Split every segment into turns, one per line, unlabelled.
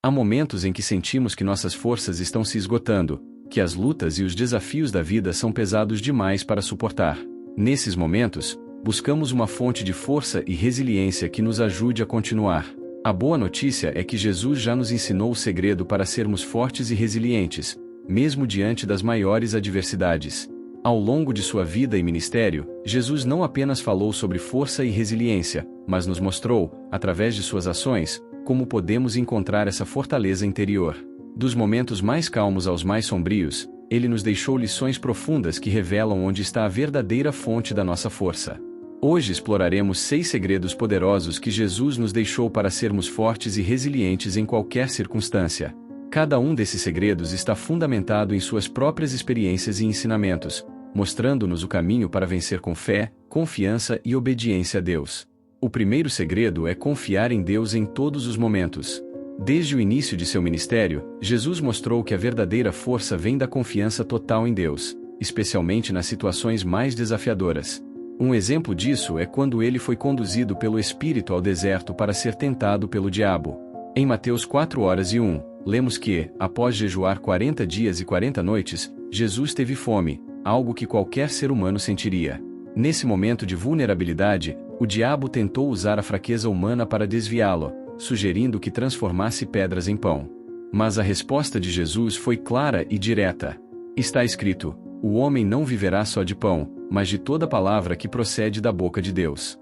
Há momentos em que sentimos que nossas forças estão se esgotando, que as lutas e os desafios da vida são pesados demais para suportar. Nesses momentos, buscamos uma fonte de força e resiliência que nos ajude a continuar. A boa notícia é que Jesus já nos ensinou o segredo para sermos fortes e resilientes, mesmo diante das maiores adversidades. Ao longo de sua vida e ministério, Jesus não apenas falou sobre força e resiliência, mas nos mostrou, através de suas ações, como podemos encontrar essa fortaleza interior. Dos momentos mais calmos aos mais sombrios, ele nos deixou lições profundas que revelam onde está a verdadeira fonte da nossa força. Hoje exploraremos 6 segredos poderosos que Jesus nos deixou para sermos fortes e resilientes em qualquer circunstância. Cada um desses segredos está fundamentado em suas próprias experiências e ensinamentos, mostrando-nos o caminho para vencer com fé, confiança e obediência a Deus. O primeiro segredo é confiar em Deus em todos os momentos. Desde o início de seu ministério, Jesus mostrou que a verdadeira força vem da confiança total em Deus, especialmente nas situações mais desafiadoras. Um exemplo disso é quando ele foi conduzido pelo Espírito ao deserto para ser tentado pelo diabo. Em Mateus 4:1, lemos que, após jejuar 40 dias e 40 noites, Jesus teve fome, algo que qualquer ser humano sentiria. Nesse momento de vulnerabilidade, o diabo tentou usar a fraqueza humana para desviá-lo, sugerindo que transformasse pedras em pão. Mas a resposta de Jesus foi clara e direta. Está escrito: o homem não viverá só de pão, mas de toda palavra que procede da boca de Deus.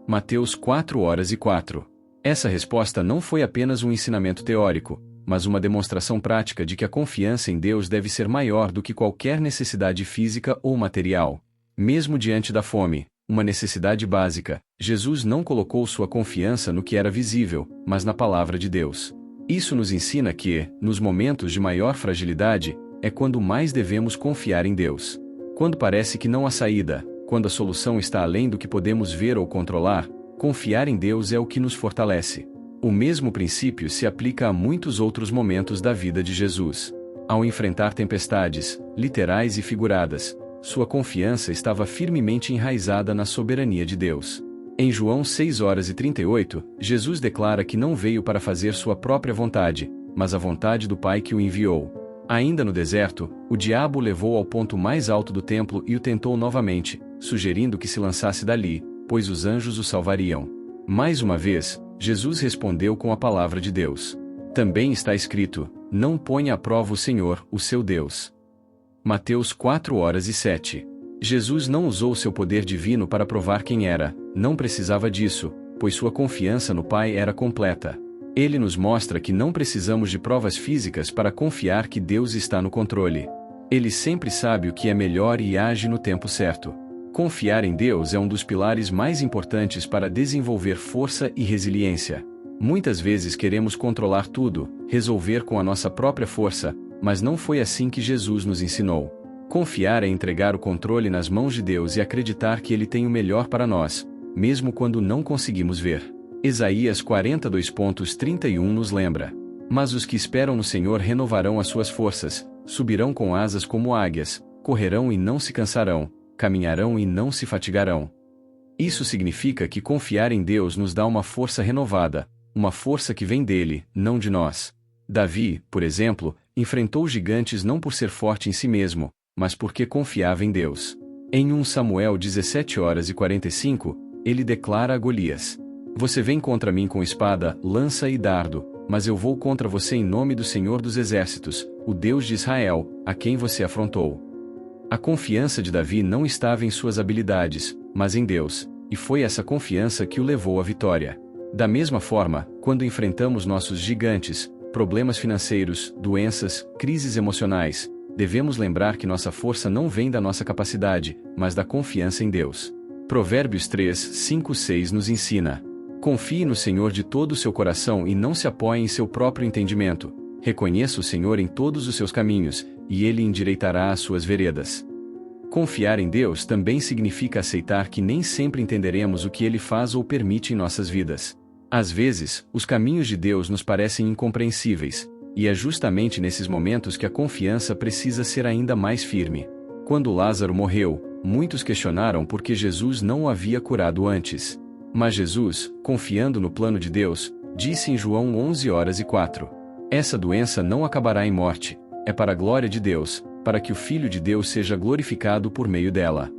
Mateus 4:4. Essa resposta não foi apenas um ensinamento teórico, mas uma demonstração prática de que a confiança em Deus deve ser maior do que qualquer necessidade física ou material. Mesmo diante da fome, uma necessidade básica, Jesus não colocou sua confiança no que era visível, mas na palavra de Deus. Isso nos ensina que, nos momentos de maior fragilidade, é quando mais devemos confiar em Deus. Quando parece que não há saída, quando a solução está além do que podemos ver ou controlar, confiar em Deus é o que nos fortalece. O mesmo princípio se aplica a muitos outros momentos da vida de Jesus. Ao enfrentar tempestades, literais e figuradas, sua confiança estava firmemente enraizada na soberania de Deus. Em João 6:38, Jesus declara que não veio para fazer sua própria vontade, mas a vontade do Pai que o enviou. Ainda no deserto, o diabo o levou ao ponto mais alto do templo e o tentou novamente, sugerindo que se lançasse dali, pois os anjos o salvariam. Mais uma vez, Jesus respondeu com a palavra de Deus. Também está escrito: não ponha à prova o Senhor, o seu Deus. Mateus 4:7. Jesus não usou seu poder divino para provar quem era, não precisava disso, pois sua confiança no Pai era completa. Ele nos mostra que não precisamos de provas físicas para confiar que Deus está no controle. Ele sempre sabe o que é melhor e age no tempo certo. Confiar em Deus é um dos pilares mais importantes para desenvolver força e resiliência. Muitas vezes queremos controlar tudo, resolver com a nossa própria força, mas não foi assim que Jesus nos ensinou. Confiar é entregar o controle nas mãos de Deus e acreditar que Ele tem o melhor para nós, mesmo quando não conseguimos ver. Isaías 42:31 nos lembra: mas os que esperam no Senhor renovarão as suas forças, subirão com asas como águias, correrão e não se cansarão, caminharão e não se fatigarão. Isso significa que confiar em Deus nos dá uma força renovada, uma força que vem dele, não de nós. Davi, por exemplo, enfrentou gigantes não por ser forte em si mesmo, mas porque confiava em Deus. Em 1 Samuel 17:45, ele declara a Golias: você vem contra mim com espada, lança e dardo, mas eu vou contra você em nome do Senhor dos Exércitos, o Deus de Israel, a quem você afrontou. A confiança de Davi não estava em suas habilidades, mas em Deus, e foi essa confiança que o levou à vitória. Da mesma forma, quando enfrentamos nossos gigantes, problemas financeiros, doenças, crises emocionais, devemos lembrar que nossa força não vem da nossa capacidade, mas da confiança em Deus. Provérbios 3:5-6 nos ensina: confie no Senhor de todo o seu coração e não se apoie em seu próprio entendimento. Reconheça o Senhor em todos os seus caminhos, e Ele endireitará as suas veredas. Confiar em Deus também significa aceitar que nem sempre entenderemos o que Ele faz ou permite em nossas vidas. Às vezes, os caminhos de Deus nos parecem incompreensíveis, e é justamente nesses momentos que a confiança precisa ser ainda mais firme. Quando Lázaro morreu, muitos questionaram por que Jesus não o havia curado antes. Mas Jesus, confiando no plano de Deus, disse em João 11:4: Essa doença não acabará em morte, é para a glória de Deus, para que o Filho de Deus seja glorificado por meio dela.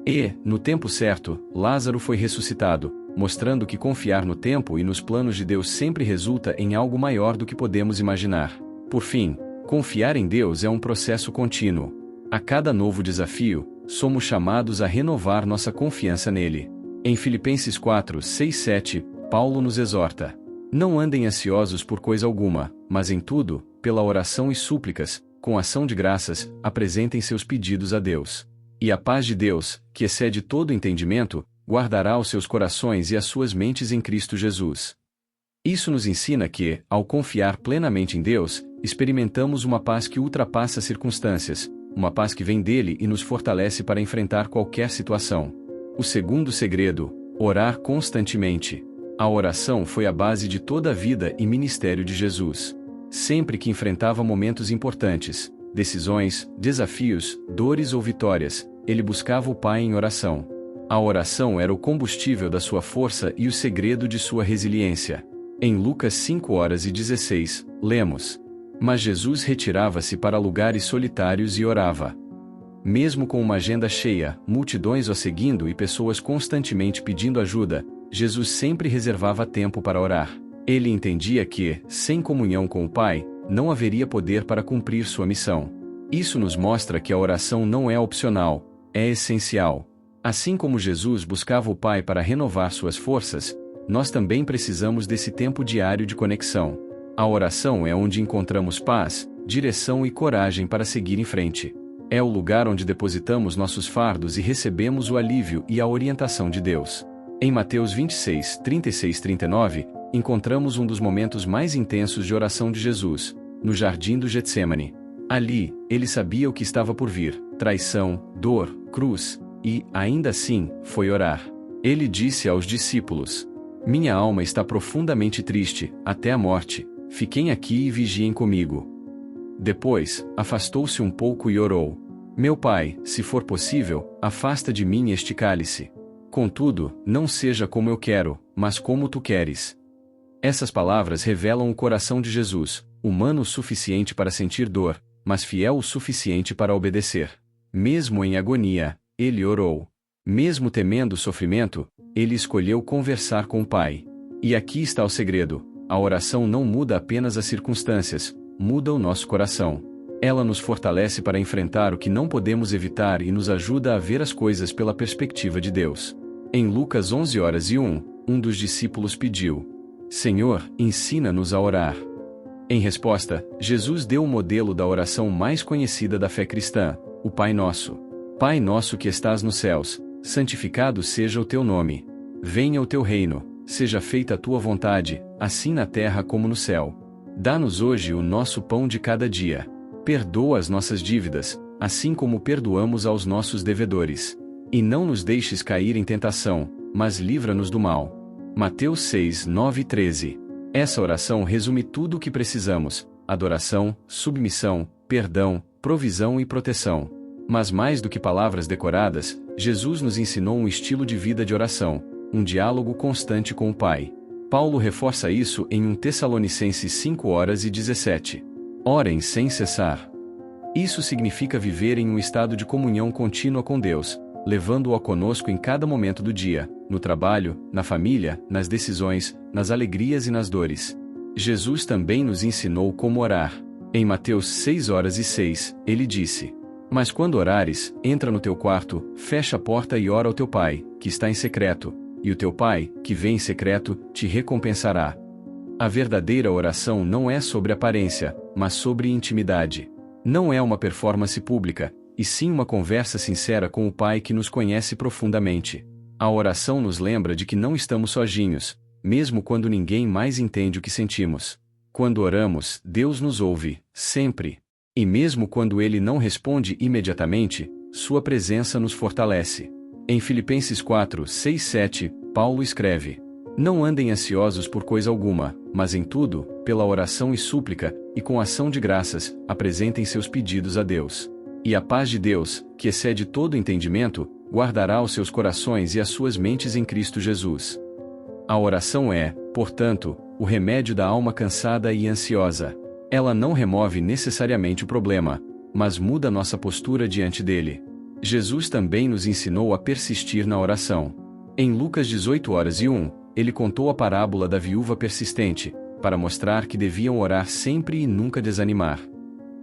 E, no tempo certo, Lázaro foi ressuscitado, mostrando que confiar no tempo e nos planos de Deus sempre resulta em algo maior do que podemos imaginar. Por fim, confiar em Deus é um processo contínuo. A cada novo desafio, somos chamados a renovar nossa confiança nele. Em Filipenses 4, 6, 7, Paulo nos exorta: não andem ansiosos por coisa alguma, mas em tudo, pela oração e súplicas, com ação de graças, apresentem seus pedidos a Deus. E a paz de Deus, que excede todo entendimento, guardará os seus corações e as suas mentes em Cristo Jesus. Isso nos ensina que, ao confiar plenamente em Deus, experimentamos uma paz que ultrapassa circunstâncias, uma paz que vem dele e nos fortalece para enfrentar qualquer situação. O segundo segredo: orar constantemente. A oração foi a base de toda a vida e ministério de Jesus. Sempre que enfrentava momentos importantes, decisões, desafios, dores ou vitórias, ele buscava o Pai em oração. A oração era o combustível da sua força e o segredo de sua resiliência. Em Lucas 5:16, lemos: mas Jesus retirava-se para lugares solitários e orava. Mesmo com uma agenda cheia, multidões o seguindo e pessoas constantemente pedindo ajuda, Jesus sempre reservava tempo para orar. Ele entendia que, sem comunhão com o Pai, não haveria poder para cumprir sua missão. Isso nos mostra que a oração não é opcional, é essencial. Assim como Jesus buscava o Pai para renovar suas forças, nós também precisamos desse tempo diário de conexão. A oração é onde encontramos paz, direção e coragem para seguir em frente. É o lugar onde depositamos nossos fardos e recebemos o alívio e a orientação de Deus. Em Mateus 26, 36-39, encontramos um dos momentos mais intensos de oração de Jesus, no jardim do Getsêmani. Ali, ele sabia o que estava por vir: traição, dor, cruz, e, ainda assim, foi orar. Ele disse aos discípulos: minha alma está profundamente triste, até a morte. Fiquem aqui e vigiem comigo. Depois, afastou-se um pouco e orou: meu Pai, se for possível, afasta de mim este cálice. Contudo, não seja como eu quero, mas como tu queres. Essas palavras revelam o coração de Jesus, humano o suficiente para sentir dor, mas fiel o suficiente para obedecer. Mesmo em agonia, ele orou. Mesmo temendo o sofrimento, ele escolheu conversar com o Pai. E aqui está o segredo: a oração não muda apenas as circunstâncias, muda o nosso coração. Ela nos fortalece para enfrentar o que não podemos evitar e nos ajuda a ver as coisas pela perspectiva de Deus. Em Lucas 11:01, um dos discípulos pediu: Senhor, ensina-nos a orar. Em resposta, Jesus deu o modelo da oração mais conhecida da fé cristã, o Pai Nosso. Pai nosso que estás nos céus, santificado seja o teu nome. Venha o teu reino, seja feita a tua vontade, assim na terra como no céu. Dá-nos hoje o nosso pão de cada dia. Perdoa as nossas dívidas, assim como perdoamos aos nossos devedores. E não nos deixes cair em tentação, mas livra-nos do mal. Mateus 6, 9 e 13. Essa oração resume tudo o que precisamos: adoração, submissão, perdão, provisão e proteção. Mas mais do que palavras decoradas, Jesus nos ensinou um estilo de vida de oração, um diálogo constante com o Pai. Paulo reforça isso em 1 Tessalonicenses 5:17. Orem sem cessar. Isso significa viver em um estado de comunhão contínua com Deus, levando-o conosco em cada momento do dia, no trabalho, na família, nas decisões, nas alegrias e nas dores. Jesus também nos ensinou como orar. Em Mateus 6:06, ele disse: mas quando orares, entra no teu quarto, fecha a porta e ora ao teu Pai, que está em secreto, e o teu Pai, que vem em secreto, te recompensará. A verdadeira oração não é sobre aparência, mas sobre intimidade. Não é uma performance pública, e sim uma conversa sincera com o Pai que nos conhece profundamente. A oração nos lembra de que não estamos sozinhos, mesmo quando ninguém mais entende o que sentimos. Quando oramos, Deus nos ouve, sempre. E mesmo quando Ele não responde imediatamente, sua presença nos fortalece. Em Filipenses 4, 6, 7, Paulo escreve: não andem ansiosos por coisa alguma, mas em tudo, pela oração e súplica, e com ação de graças, apresentem seus pedidos a Deus. E a paz de Deus, que excede todo entendimento, guardará os seus corações e as suas mentes em Cristo Jesus. A oração é, portanto, o remédio da alma cansada e ansiosa. Ela não remove necessariamente o problema, mas muda nossa postura diante dele. Jesus também nos ensinou a persistir na oração. Em Lucas 18:1, ele contou a parábola da viúva persistente, para mostrar que deviam orar sempre e nunca desanimar.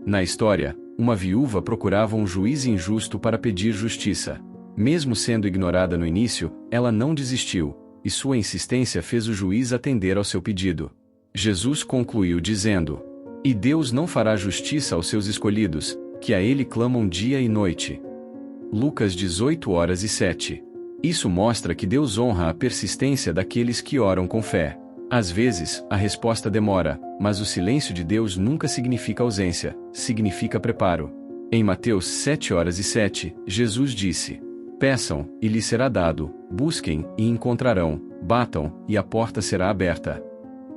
Na história, uma viúva procurava um juiz injusto para pedir justiça. Mesmo sendo ignorada no início, ela não desistiu, e sua insistência fez o juiz atender ao seu pedido. Jesus concluiu dizendo: "E Deus não fará justiça aos seus escolhidos, que a ele clamam dia e noite." Lucas 18:7. Isso mostra que Deus honra a persistência daqueles que oram com fé. Às vezes, a resposta demora, mas o silêncio de Deus nunca significa ausência, significa preparo. Em Mateus 7:7, Jesus disse: "Peçam, e lhes será dado, busquem, e encontrarão, batam, e a porta será aberta."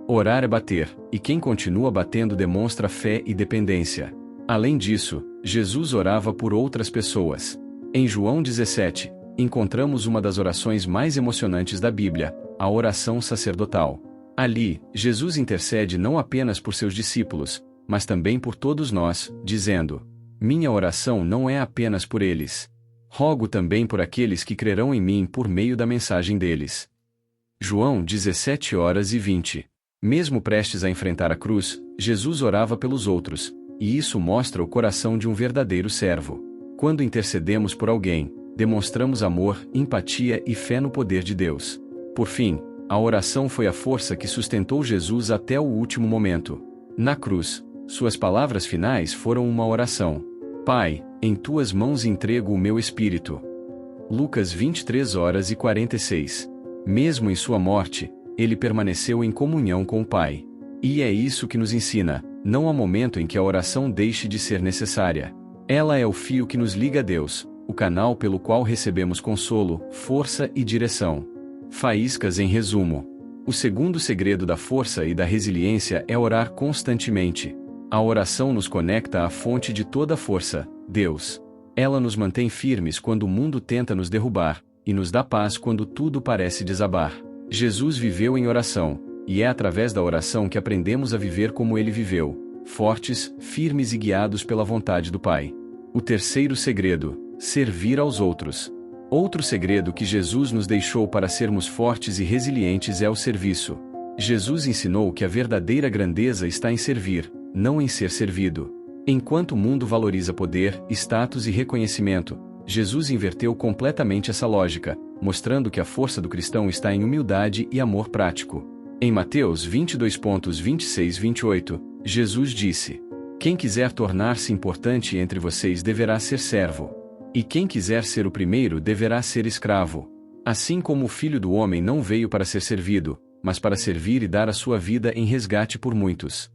Orar é bater, e quem continua batendo demonstra fé e dependência. Além disso, Jesus orava por outras pessoas. Em João 17, encontramos uma das orações mais emocionantes da Bíblia, a oração sacerdotal. Ali, Jesus intercede não apenas por seus discípulos, mas também por todos nós, dizendo: "Minha oração não é apenas por eles. Rogo também por aqueles que crerão em mim por meio da mensagem deles." João 17:20. Mesmo prestes a enfrentar a cruz, Jesus orava pelos outros, e isso mostra o coração de um verdadeiro servo. Quando intercedemos por alguém, demonstramos amor, empatia e fé no poder de Deus. Por fim, a oração foi a força que sustentou Jesus até o último momento. Na cruz, suas palavras finais foram uma oração: "Pai, em tuas mãos entrego o meu espírito." Lucas 23:46. Mesmo em sua morte, ele permaneceu em comunhão com o Pai. E é isso que nos ensina: não há momento em que a oração deixe de ser necessária. Ela é o fio que nos liga a Deus, o canal pelo qual recebemos consolo, força e direção. Faíscas em resumo. O segundo segredo da força e da resiliência é orar constantemente. A oração nos conecta à fonte de toda força, Deus. Ela nos mantém firmes quando o mundo tenta nos derrubar, e nos dá paz quando tudo parece desabar. Jesus viveu em oração, e é através da oração que aprendemos a viver como ele viveu, fortes, firmes e guiados pela vontade do Pai. O terceiro segredo: servir aos outros. Outro segredo que Jesus nos deixou para sermos fortes e resilientes é o serviço. Jesus ensinou que a verdadeira grandeza está em servir, não em ser servido. Enquanto o mundo valoriza poder, status e reconhecimento, Jesus inverteu completamente essa lógica, mostrando que a força do cristão está em humildade e amor prático. Em Mateus 22:26-28, Jesus disse: "Quem quiser tornar-se importante entre vocês deverá ser servo. E quem quiser ser o primeiro deverá ser escravo. Assim como o Filho do Homem não veio para ser servido, mas para servir e dar a sua vida em resgate por muitos."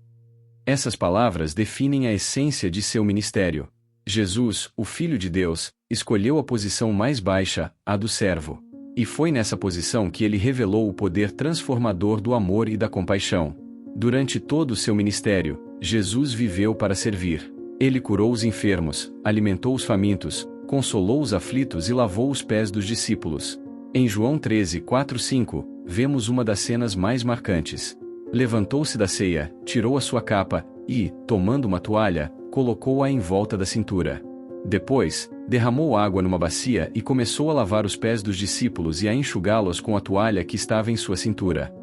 Essas palavras definem a essência de seu ministério. Jesus, o Filho de Deus, escolheu a posição mais baixa, a do servo. E foi nessa posição que ele revelou o poder transformador do amor e da compaixão. Durante todo o seu ministério, Jesus viveu para servir. Ele curou os enfermos, alimentou os famintos, consolou os aflitos e lavou os pés dos discípulos. Em João 13:4-5, vemos uma das cenas mais marcantes. Levantou-se da ceia, tirou a sua capa, e, tomando uma toalha, colocou-a em volta da cintura. Depois, derramou água numa bacia e começou a lavar os pés dos discípulos e a enxugá-los com a toalha que estava em sua cintura.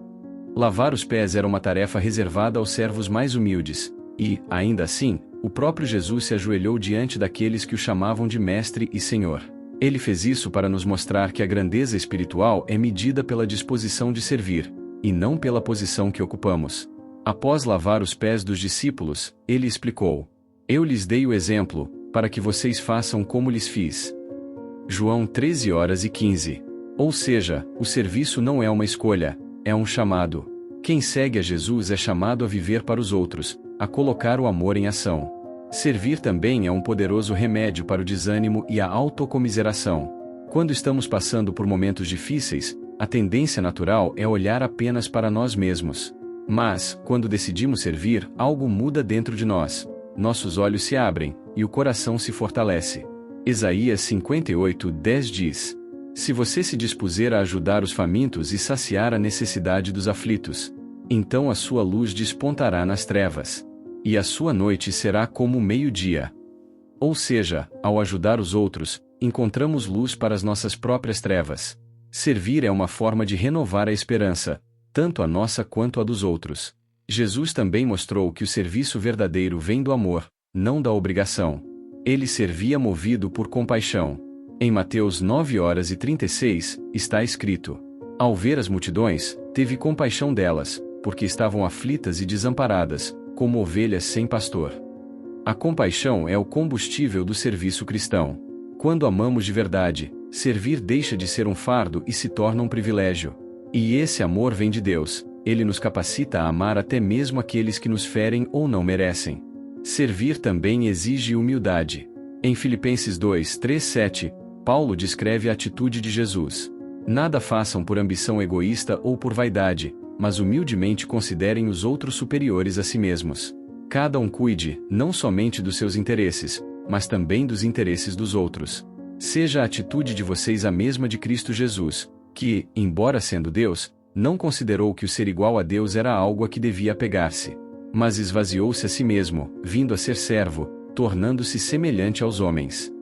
Lavar os pés era uma tarefa reservada aos servos mais humildes, e, ainda assim, o próprio Jesus se ajoelhou diante daqueles que o chamavam de Mestre e Senhor. Ele fez isso para nos mostrar que a grandeza espiritual é medida pela disposição de servir, e não pela posição que ocupamos. Após lavar os pés dos discípulos, ele explicou: "Eu lhes dei o exemplo, para que vocês façam como lhes fiz." João 13:15. Ou seja, o serviço não é uma escolha, é um chamado. Quem segue a Jesus é chamado a viver para os outros, a colocar o amor em ação. Servir também é um poderoso remédio para o desânimo e a autocomiseração. Quando estamos passando por momentos difíceis, a tendência natural é olhar apenas para nós mesmos. Mas, quando decidimos servir, algo muda dentro de nós. Nossos olhos se abrem, e o coração se fortalece. Isaías 58:10 diz: "Se você se dispuser a ajudar os famintos e saciar a necessidade dos aflitos, então a sua luz despontará nas trevas." e a sua noite será como o meio-dia. Ou seja, ao ajudar os outros, encontramos luz para as nossas próprias trevas. Servir é uma forma de renovar a esperança, tanto a nossa quanto a dos outros. Jesus também mostrou que o serviço verdadeiro vem do amor, não da obrigação. Ele servia movido por compaixão. Em Mateus 9h36, está escrito: ao ver as multidões, teve compaixão delas, porque estavam aflitas e desamparadas, como ovelhas sem pastor. A compaixão é o combustível do serviço cristão. Quando amamos de verdade, servir deixa de ser um fardo e se torna um privilégio. E esse amor vem de Deus, ele nos capacita a amar até mesmo aqueles que nos ferem ou não merecem. Servir também exige humildade. Em Filipenses 2:3-7, Paulo descreve a atitude de Jesus. Nada façam por ambição egoísta ou por vaidade, mas humildemente considerem os outros superiores a si mesmos. Cada um cuide, não somente dos seus interesses, mas também dos interesses dos outros. Seja a atitude de vocês a mesma de Cristo Jesus, que, embora sendo Deus, não considerou que o ser igual a Deus era algo a que devia apegar-se, mas esvaziou-se a si mesmo, vindo a ser servo, tornando-se semelhante aos homens.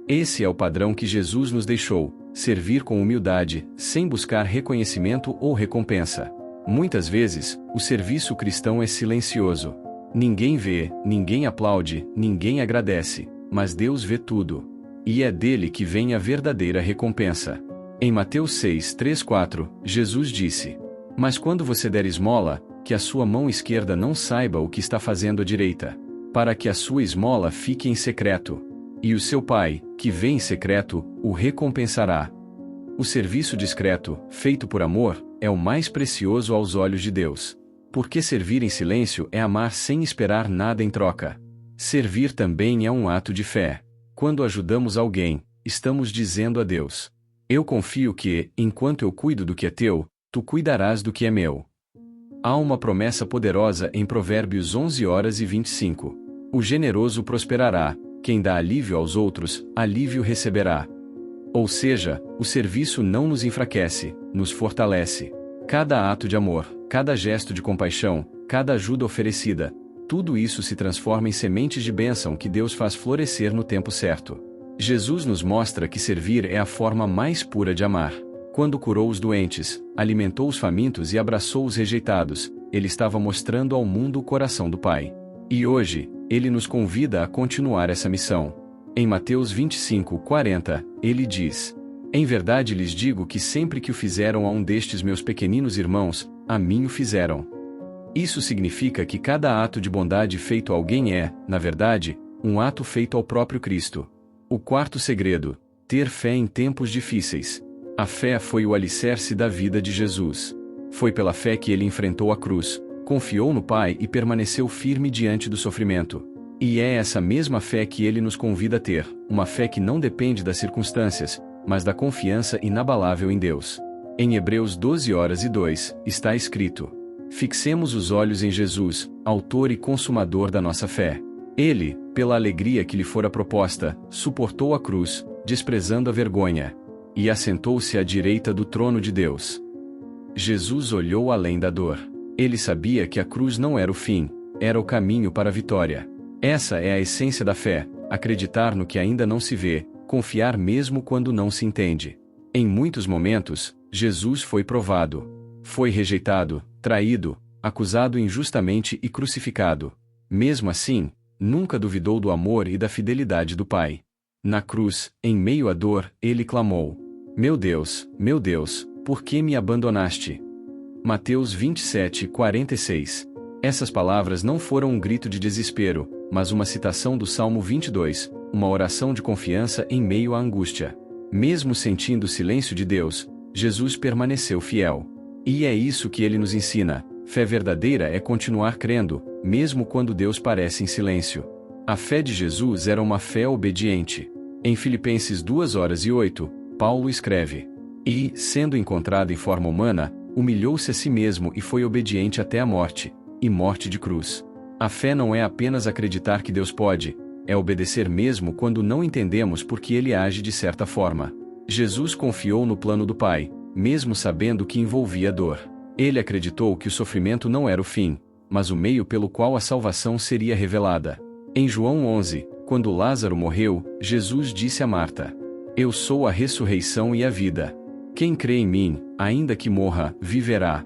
Esse é o padrão que Jesus nos deixou: servir com humildade, sem buscar reconhecimento ou recompensa. Muitas vezes, o serviço cristão é silencioso. Ninguém vê, ninguém aplaude, ninguém agradece, mas Deus vê tudo. E é dele que vem a verdadeira recompensa. Em Mateus 6:3-4, Jesus disse: mas quando você der esmola, que a sua mão esquerda não saiba o que está fazendo a direita, para que a sua esmola fique em secreto. E o seu Pai, que vê em secreto, o recompensará. O serviço discreto, feito por amor, é o mais precioso aos olhos de Deus. Porque servir em silêncio é amar sem esperar nada em troca. Servir também é um ato de fé. Quando ajudamos alguém, estamos dizendo a Deus: eu confio que, enquanto eu cuido do que é teu, tu cuidarás do que é meu. Há uma promessa poderosa em Provérbios 11h25. O generoso prosperará, quem dá alívio aos outros, alívio receberá. Ou seja, o serviço não nos enfraquece, nos fortalece. Cada ato de amor, cada gesto de compaixão, cada ajuda oferecida, tudo isso se transforma em sementes de bênção que Deus faz florescer no tempo certo. Jesus nos mostra que servir é a forma mais pura de amar. Quando curou os doentes, alimentou os famintos e abraçou os rejeitados, ele estava mostrando ao mundo o coração do Pai. E hoje, ele nos convida a continuar essa missão. Em Mateus 25:40, ele diz: em verdade lhes digo que sempre que o fizeram a um destes meus pequeninos irmãos, a mim o fizeram. Isso significa que cada ato de bondade feito a alguém é, na verdade, um ato feito ao próprio Cristo. O quarto segredo: ter fé em tempos difíceis. A fé foi o alicerce da vida de Jesus. Foi pela fé que ele enfrentou a cruz, confiou no Pai e permaneceu firme diante do sofrimento. E é essa mesma fé que ele nos convida a ter, uma fé que não depende das circunstâncias, mas da confiança inabalável em Deus. Em Hebreus 12h02, está escrito: fixemos os olhos em Jesus, autor e consumador da nossa fé. Ele, pela alegria que lhe fora proposta, suportou a cruz, desprezando a vergonha, e assentou-se à direita do trono de Deus. Jesus olhou além da dor. Ele sabia que a cruz não era o fim, era o caminho para a vitória. Essa é a essência da fé: acreditar no que ainda não se vê, confiar mesmo quando não se entende. Em muitos momentos, Jesus foi provado. Foi rejeitado, traído, acusado injustamente e crucificado. Mesmo assim, nunca duvidou do amor e da fidelidade do Pai. Na cruz, em meio à dor, ele clamou: meu Deus, por que me abandonaste? Mateus 27:46. Essas palavras não foram um grito de desespero, mas uma citação do Salmo 22, uma oração de confiança em meio à angústia. Mesmo sentindo o silêncio de Deus, Jesus permaneceu fiel. E é isso que ele nos ensina: fé verdadeira é continuar crendo, mesmo quando Deus parece em silêncio. A fé de Jesus era uma fé obediente. Em Filipenses 2:8, Paulo escreve: e, sendo encontrado em forma humana, humilhou-se a si mesmo e foi obediente até a morte, e morte de cruz. A fé não é apenas acreditar que Deus pode, é obedecer mesmo quando não entendemos por que ele age de certa forma. Jesus confiou no plano do Pai, mesmo sabendo que envolvia dor. Ele acreditou que o sofrimento não era o fim, mas o meio pelo qual a salvação seria revelada. Em João 11, quando Lázaro morreu, Jesus disse a Marta: Eu sou a ressurreição e a vida. Quem crê em mim, ainda que morra, viverá.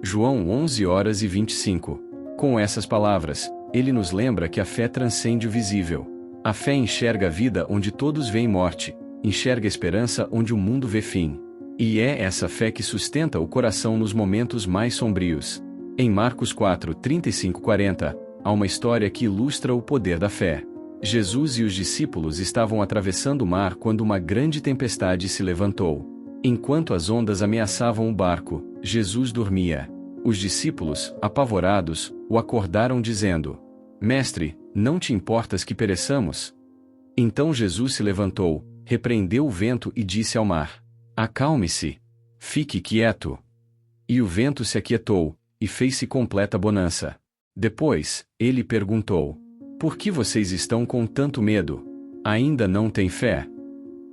João 11h25. Com essas palavras, ele nos lembra que a fé transcende o visível. A fé enxerga a vida onde todos veem morte, enxerga a esperança onde o mundo vê fim. E é essa fé que sustenta o coração nos momentos mais sombrios. Em Marcos 4:35-40, há uma história que ilustra o poder da fé. Jesus e os discípulos estavam atravessando o mar quando uma grande tempestade se levantou. Enquanto as ondas ameaçavam o barco, Jesus dormia. Os discípulos, apavorados, o acordaram dizendo: Mestre, não te importas que pereçamos? Então Jesus se levantou, repreendeu o vento e disse ao mar: Acalme-se. Fique quieto. E o vento se aquietou, e fez-se completa bonança. Depois, ele perguntou: Por que vocês estão com tanto medo? Ainda não têm fé?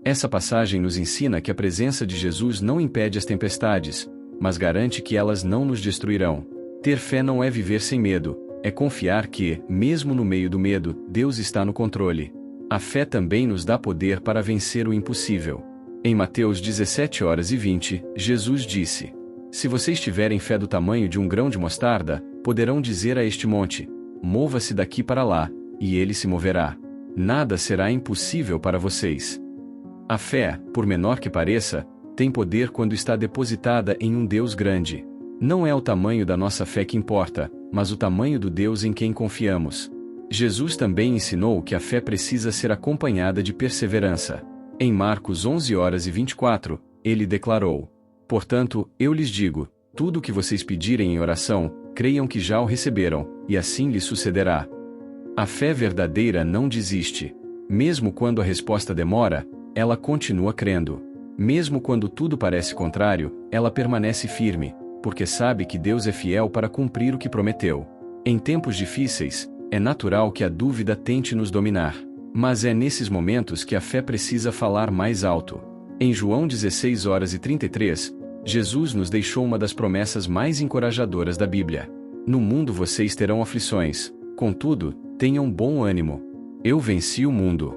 Essa passagem nos ensina que a presença de Jesus não impede as tempestades, mas garante que elas não nos destruirão. Ter fé não é viver sem medo, é confiar que, mesmo no meio do medo, Deus está no controle. A fé também nos dá poder para vencer o impossível. Em Mateus 17h20, Jesus disse: Se vocês tiverem fé do tamanho de um grão de mostarda, poderão dizer a este monte: Mova-se daqui para lá, e ele se moverá. Nada será impossível para vocês. A fé, por menor que pareça, tem poder quando está depositada em um Deus grande. Não é o tamanho da nossa fé que importa, mas o tamanho do Deus em quem confiamos. Jesus também ensinou que a fé precisa ser acompanhada de perseverança. Em Marcos 11h24, ele declarou: Portanto, eu lhes digo, tudo o que vocês pedirem em oração, creiam que já o receberam, e assim lhes sucederá. A fé verdadeira não desiste. Mesmo quando a resposta demora, ela continua crendo. Mesmo quando tudo parece contrário, ela permanece firme, porque sabe que Deus é fiel para cumprir o que prometeu. Em tempos difíceis, é natural que a dúvida tente nos dominar. Mas é nesses momentos que a fé precisa falar mais alto. Em João 16h33, Jesus nos deixou uma das promessas mais encorajadoras da Bíblia. No mundo vocês terão aflições, contudo, tenham bom ânimo. Eu venci o mundo.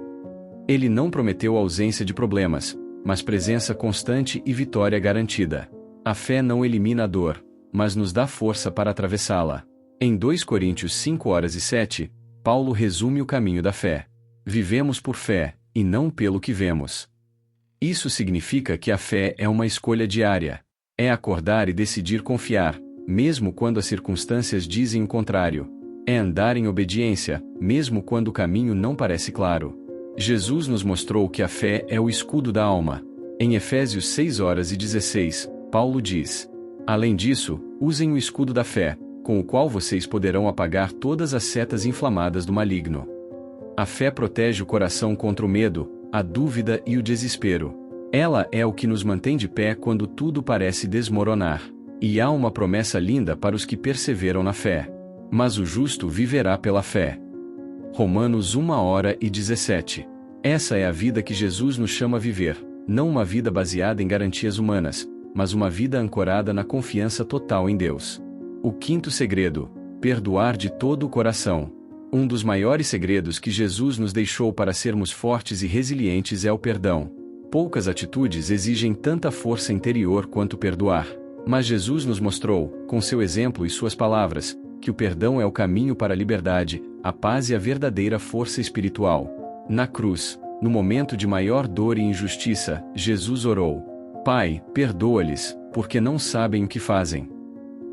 Ele não prometeu ausência de problemas, mas presença constante e vitória garantida. A fé não elimina a dor, mas nos dá força para atravessá-la. Em 2 Coríntios 5h07, Paulo resume o caminho da fé. Vivemos por fé, e não pelo que vemos. Isso significa que a fé é uma escolha diária. É acordar e decidir confiar, mesmo quando as circunstâncias dizem o contrário. É andar em obediência, mesmo quando o caminho não parece claro. Jesus nos mostrou que a fé é o escudo da alma. Em Efésios 6h16, Paulo diz: Além disso, usem o escudo da fé, com o qual vocês poderão apagar todas as setas inflamadas do maligno. A fé protege o coração contra o medo, a dúvida e o desespero. Ela é o que nos mantém de pé quando tudo parece desmoronar. E há uma promessa linda para os que perseveram na fé. Mas o justo viverá pela fé. Romanos 1h17. Essa é a vida que Jesus nos chama a viver, não uma vida baseada em garantias humanas, mas uma vida ancorada na confiança total em Deus. O quinto segredo: perdoar de todo o coração. Um dos maiores segredos que Jesus nos deixou para sermos fortes e resilientes é o perdão. Poucas atitudes exigem tanta força interior quanto perdoar. Mas Jesus nos mostrou, com seu exemplo e suas palavras, que o perdão é o caminho para a liberdade, a paz e a verdadeira força espiritual. Na cruz, no momento de maior dor e injustiça, Jesus orou: Pai, perdoa-lhes, porque não sabem o que fazem.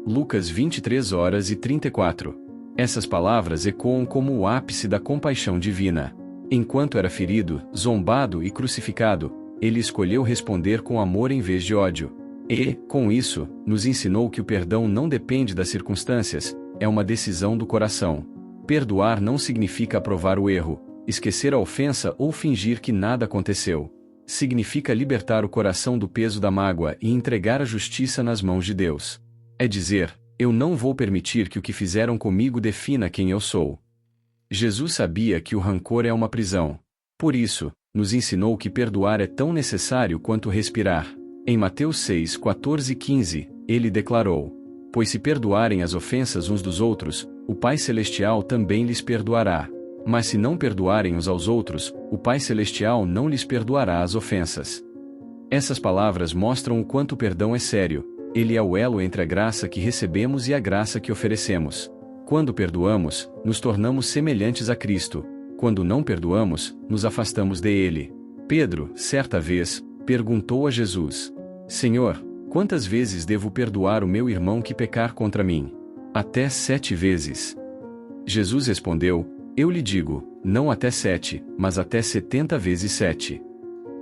Lucas 23h34. Essas palavras ecoam como o ápice da compaixão divina. Enquanto era ferido, zombado e crucificado, ele escolheu responder com amor em vez de ódio. E, com isso, nos ensinou que o perdão não depende das circunstâncias, é uma decisão do coração. Perdoar não significa aprovar o erro, esquecer a ofensa ou fingir que nada aconteceu. Significa libertar o coração do peso da mágoa e entregar a justiça nas mãos de Deus. É dizer: eu não vou permitir que o que fizeram comigo defina quem eu sou. Jesus sabia que o rancor é uma prisão. Por isso, nos ensinou que perdoar é tão necessário quanto respirar. Em Mateus 6:14 e 15, ele declarou: Pois se perdoarem as ofensas uns dos outros, o Pai Celestial também lhes perdoará. Mas se não perdoarem uns aos outros, o Pai Celestial não lhes perdoará as ofensas. Essas palavras mostram o quanto o perdão é sério. Ele é o elo entre a graça que recebemos e a graça que oferecemos. Quando perdoamos, nos tornamos semelhantes a Cristo. Quando não perdoamos, nos afastamos dele. Pedro, certa vez, perguntou a Jesus: Senhor, quantas vezes devo perdoar o meu irmão que pecar contra mim? Até 7 vezes. Jesus respondeu: Eu lhe digo, não até 7, mas até 70 vezes 7.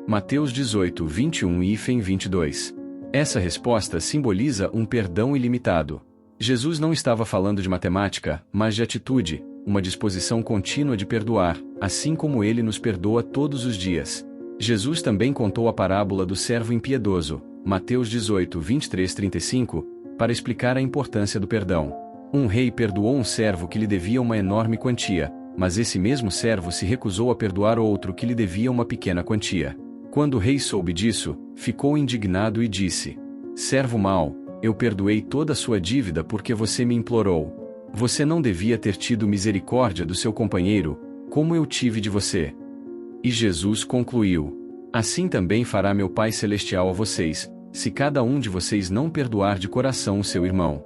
Mateus 18, 21 e 22. Essa resposta simboliza um perdão ilimitado. Jesus não estava falando de matemática, mas de atitude, uma disposição contínua de perdoar, assim como ele nos perdoa todos os dias. Jesus também contou a parábola do servo impiedoso, Mateus 18, 23-35, para explicar a importância do perdão. Um rei perdoou um servo que lhe devia uma enorme quantia, mas esse mesmo servo se recusou a perdoar outro que lhe devia uma pequena quantia. Quando o rei soube disso, ficou indignado e disse: Servo mau, eu perdoei toda a sua dívida porque você me implorou. Você não devia ter tido misericórdia do seu companheiro, como eu tive de você. E Jesus concluiu: Assim também fará meu Pai Celestial a vocês, se cada um de vocês não perdoar de coração o seu irmão.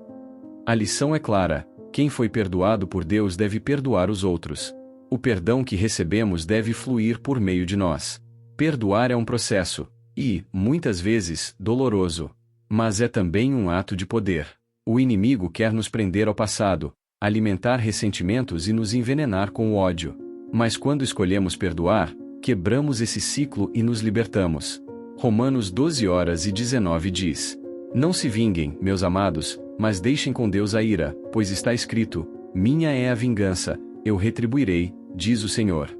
A lição é clara: quem foi perdoado por Deus deve perdoar os outros. O perdão que recebemos deve fluir por meio de nós. Perdoar é um processo, e, muitas vezes, doloroso. Mas é também um ato de poder. O inimigo quer nos prender ao passado, alimentar ressentimentos e nos envenenar com o ódio. Mas quando escolhemos perdoar, quebramos esse ciclo e nos libertamos. Romanos 12:19 diz: Não se vinguem, meus amados, mas deixem com Deus a ira, pois está escrito: Minha é a vingança, eu retribuirei, diz o Senhor.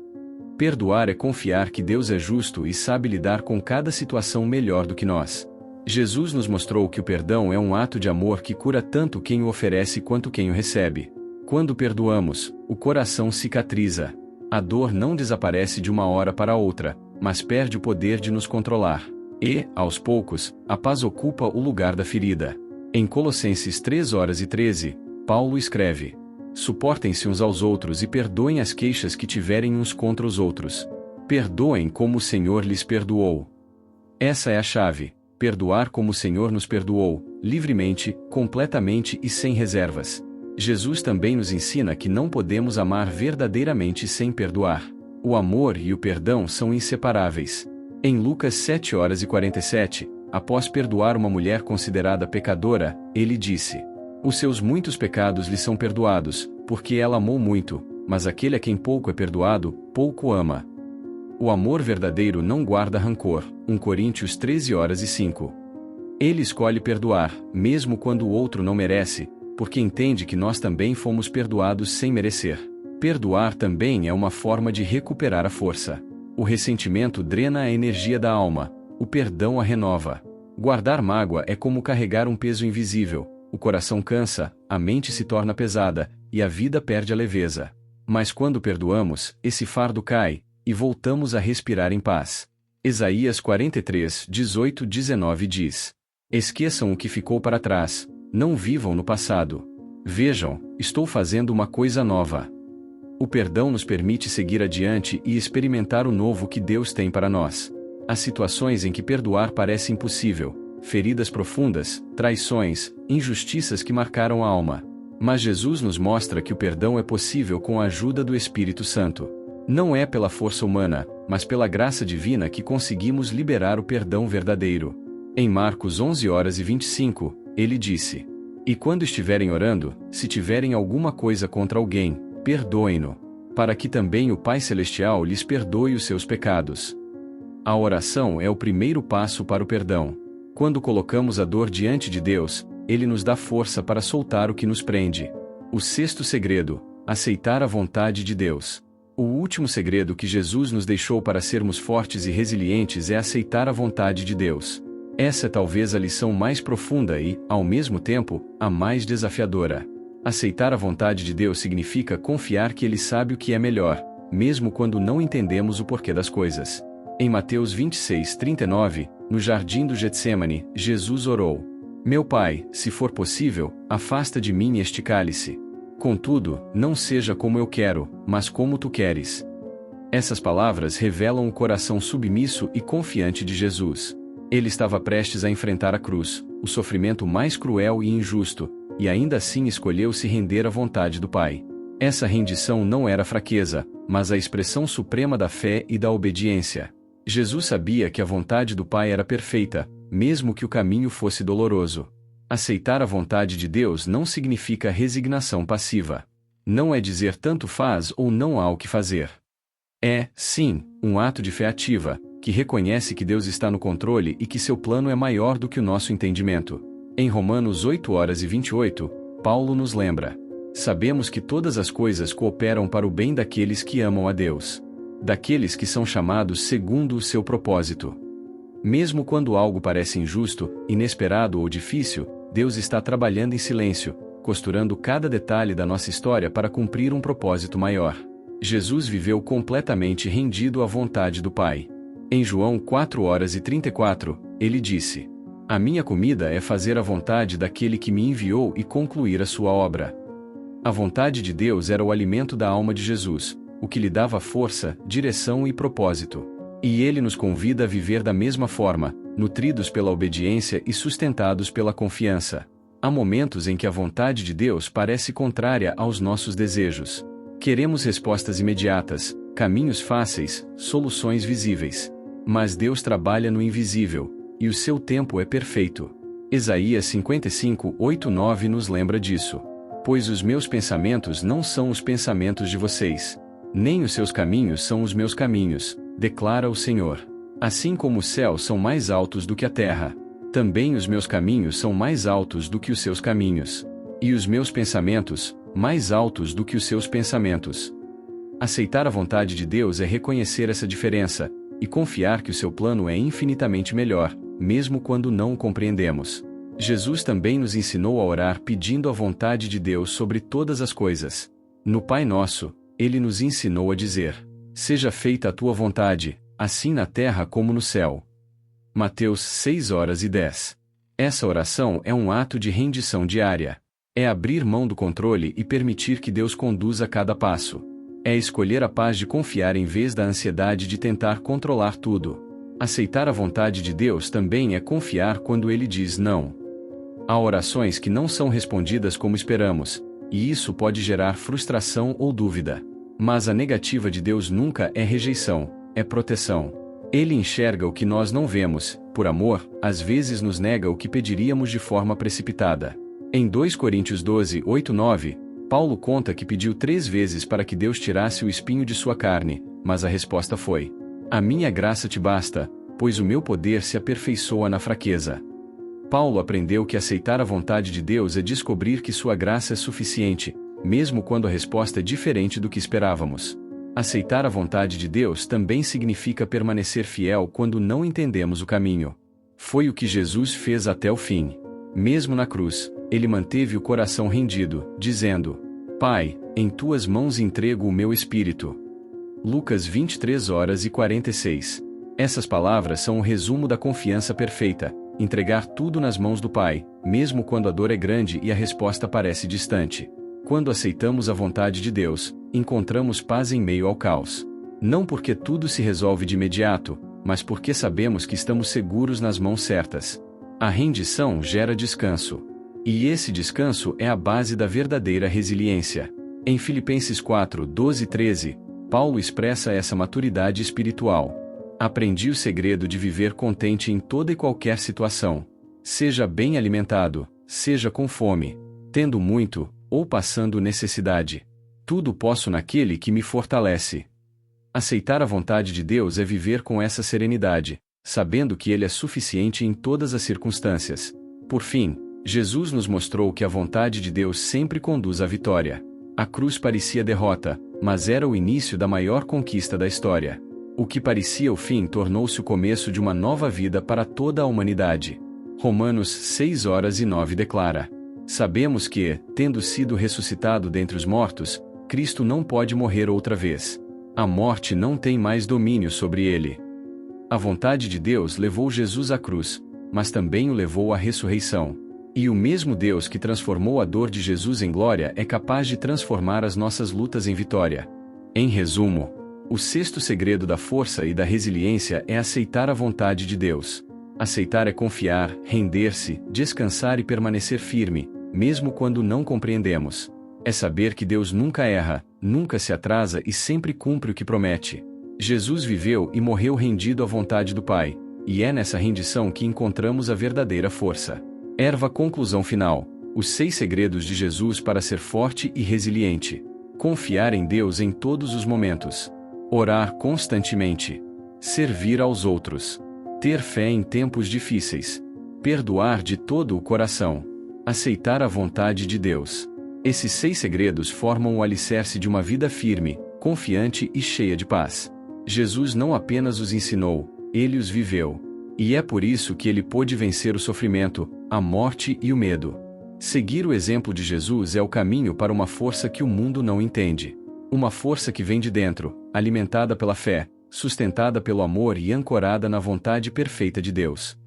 Perdoar é confiar que Deus é justo e sabe lidar com cada situação melhor do que nós. Jesus nos mostrou que o perdão é um ato de amor que cura tanto quem o oferece quanto quem o recebe. Quando perdoamos, o coração cicatriza. A dor não desaparece de uma hora para outra, mas perde o poder de nos controlar. E, aos poucos, a paz ocupa o lugar da ferida. Em Colossenses 3:13, Paulo escreve: Suportem-se uns aos outros e perdoem as queixas que tiverem uns contra os outros. Perdoem como o Senhor lhes perdoou. Essa é a chave: perdoar como o Senhor nos perdoou, livremente, completamente e sem reservas. Jesus também nos ensina que não podemos amar verdadeiramente sem perdoar. O amor e o perdão são inseparáveis. Em Lucas 7:47, após perdoar uma mulher considerada pecadora, ele disse: Os seus muitos pecados lhe são perdoados, porque ela amou muito, mas aquele a quem pouco é perdoado, pouco ama. O amor verdadeiro não guarda rancor. 1 Coríntios 13:5. Ele escolhe perdoar, mesmo quando o outro não merece, porque entende que nós também fomos perdoados sem merecer. Perdoar também é uma forma de recuperar a força. O ressentimento drena a energia da alma, o perdão a renova. Guardar mágoa é como carregar um peso invisível. O coração cansa, a mente se torna pesada, e a vida perde a leveza. Mas quando perdoamos, esse fardo cai, e voltamos a respirar em paz. Isaías 43:18-19 diz: Esqueçam o que ficou para trás, não vivam no passado. Vejam, estou fazendo uma coisa nova. O perdão nos permite seguir adiante e experimentar o novo que Deus tem para nós. Há situações em que perdoar parece impossível, feridas profundas, traições, injustiças que marcaram a alma. Mas Jesus nos mostra que o perdão é possível com a ajuda do Espírito Santo. Não é pela força humana, mas pela graça divina que conseguimos liberar o perdão verdadeiro. Em Marcos 11:25, ele disse: E quando estiverem orando, se tiverem alguma coisa contra alguém, perdoem-no, para que também o Pai Celestial lhes perdoe os seus pecados. A oração é o primeiro passo para o perdão. Quando colocamos a dor diante de Deus, Ele nos dá força para soltar o que nos prende. O sexto segredo: aceitar a vontade de Deus. O último segredo que Jesus nos deixou para sermos fortes e resilientes é aceitar a vontade de Deus. Essa é talvez a lição mais profunda e, ao mesmo tempo, a mais desafiadora. Aceitar a vontade de Deus significa confiar que Ele sabe o que é melhor, mesmo quando não entendemos o porquê das coisas. Em Mateus 26:39, no jardim do Getsêmani, Jesus orou: Meu Pai, se for possível, afasta de mim este cálice. Contudo, não seja como eu quero, mas como tu queres. Essas palavras revelam o coração submisso e confiante de Jesus. Ele estava prestes a enfrentar a cruz, o sofrimento mais cruel e injusto, e ainda assim escolheu se render à vontade do Pai. Essa rendição não era fraqueza, mas a expressão suprema da fé e da obediência. Jesus sabia que a vontade do Pai era perfeita, mesmo que o caminho fosse doloroso. Aceitar a vontade de Deus não significa resignação passiva. Não é dizer tanto faz ou não há o que fazer. É, sim, um ato de fé ativa, que reconhece que Deus está no controle e que seu plano é maior do que o nosso entendimento. Em Romanos 8:28, Paulo nos lembra: sabemos que todas as coisas cooperam para o bem daqueles que amam a Deus, daqueles que são chamados segundo o seu propósito. Mesmo quando algo parece injusto, inesperado ou difícil, Deus está trabalhando em silêncio, costurando cada detalhe da nossa história para cumprir um propósito maior. Jesus viveu completamente rendido à vontade do Pai. Em João 4:34, ele disse: a minha comida é fazer a vontade daquele que me enviou e concluir a sua obra. A vontade de Deus era o alimento da alma de Jesus, o que lhe dava força, direção e propósito. E ele nos convida a viver da mesma forma, nutridos pela obediência e sustentados pela confiança. Há momentos em que a vontade de Deus parece contrária aos nossos desejos. Queremos respostas imediatas, caminhos fáceis, soluções visíveis. Mas Deus trabalha no invisível, e o seu tempo é perfeito. Isaías 55:8-9 nos lembra disso. Pois os meus pensamentos não são os pensamentos de vocês, nem os seus caminhos são os meus caminhos, declara o Senhor. Assim como os céus são mais altos do que a terra, também os meus caminhos são mais altos do que os seus caminhos, e os meus pensamentos, mais altos do que os seus pensamentos. Aceitar a vontade de Deus é reconhecer essa diferença, e confiar que o seu plano é infinitamente melhor, mesmo quando não o compreendemos. Jesus também nos ensinou a orar pedindo a vontade de Deus sobre todas as coisas. No Pai Nosso, ele nos ensinou a dizer: seja feita a tua vontade, assim na terra como no céu. Mateus 6:10. Essa oração é um ato de rendição diária. É abrir mão do controle e permitir que Deus conduza cada passo. É escolher a paz de confiar em vez da ansiedade de tentar controlar tudo. Aceitar a vontade de Deus também é confiar quando Ele diz não. Há orações que não são respondidas como esperamos, e isso pode gerar frustração ou dúvida. Mas a negativa de Deus nunca é rejeição, é proteção. Ele enxerga o que nós não vemos, por amor, às vezes nos nega o que pediríamos de forma precipitada. Em 2 Coríntios 12:8-9, Paulo conta que pediu 3 vezes para que Deus tirasse o espinho de sua carne, mas a resposta foi: a minha graça te basta, pois o meu poder se aperfeiçoa na fraqueza. Paulo aprendeu que aceitar a vontade de Deus é descobrir que sua graça é suficiente, mesmo quando a resposta é diferente do que esperávamos. Aceitar a vontade de Deus também significa permanecer fiel quando não entendemos o caminho. Foi o que Jesus fez até o fim. Mesmo na cruz, ele manteve o coração rendido, dizendo: Pai, em tuas mãos entrego o meu espírito. Lucas 23:46. Essas palavras são um resumo da confiança perfeita, entregar tudo nas mãos do Pai, mesmo quando a dor é grande e a resposta parece distante. Quando aceitamos a vontade de Deus, encontramos paz em meio ao caos. Não porque tudo se resolve de imediato, mas porque sabemos que estamos seguros nas mãos certas. A rendição gera descanso. E esse descanso é a base da verdadeira resiliência. Em Filipenses 4:12-13, Paulo expressa essa maturidade espiritual. Aprendi o segredo de viver contente em toda e qualquer situação. Seja bem alimentado, seja com fome, tendo muito, ou passando necessidade. Tudo posso naquele que me fortalece. Aceitar a vontade de Deus é viver com essa serenidade, sabendo que Ele é suficiente em todas as circunstâncias. Por fim, Jesus nos mostrou que a vontade de Deus sempre conduz à vitória. A cruz parecia derrota, mas era o início da maior conquista da história. O que parecia o fim tornou-se o começo de uma nova vida para toda a humanidade. Romanos 6:9 declara: Sabemos que, tendo sido ressuscitado dentre os mortos, Cristo não pode morrer outra vez. A morte não tem mais domínio sobre ele. A vontade de Deus levou Jesus à cruz, mas também o levou à ressurreição. E o mesmo Deus que transformou a dor de Jesus em glória é capaz de transformar as nossas lutas em vitória. Em resumo, o sexto segredo da força e da resiliência é aceitar a vontade de Deus. Aceitar é confiar, render-se, descansar e permanecer firme, mesmo quando não compreendemos. É saber que Deus nunca erra, nunca se atrasa e sempre cumpre o que promete. Jesus viveu e morreu rendido à vontade do Pai, e é nessa rendição que encontramos a verdadeira força. Conclusão final. Os 6 segredos de Jesus para ser forte e resiliente. Confiar em Deus em todos os momentos. Orar constantemente. Servir aos outros. Ter fé em tempos difíceis. Perdoar de todo o coração. Aceitar a vontade de Deus. Esses 6 segredos formam o alicerce de uma vida firme, confiante e cheia de paz. Jesus não apenas os ensinou, ele os viveu. E é por isso que ele pôde vencer o sofrimento, a morte e o medo. Seguir o exemplo de Jesus é o caminho para uma força que o mundo não entende. Uma força que vem de dentro, alimentada pela fé, sustentada pelo amor e ancorada na vontade perfeita de Deus.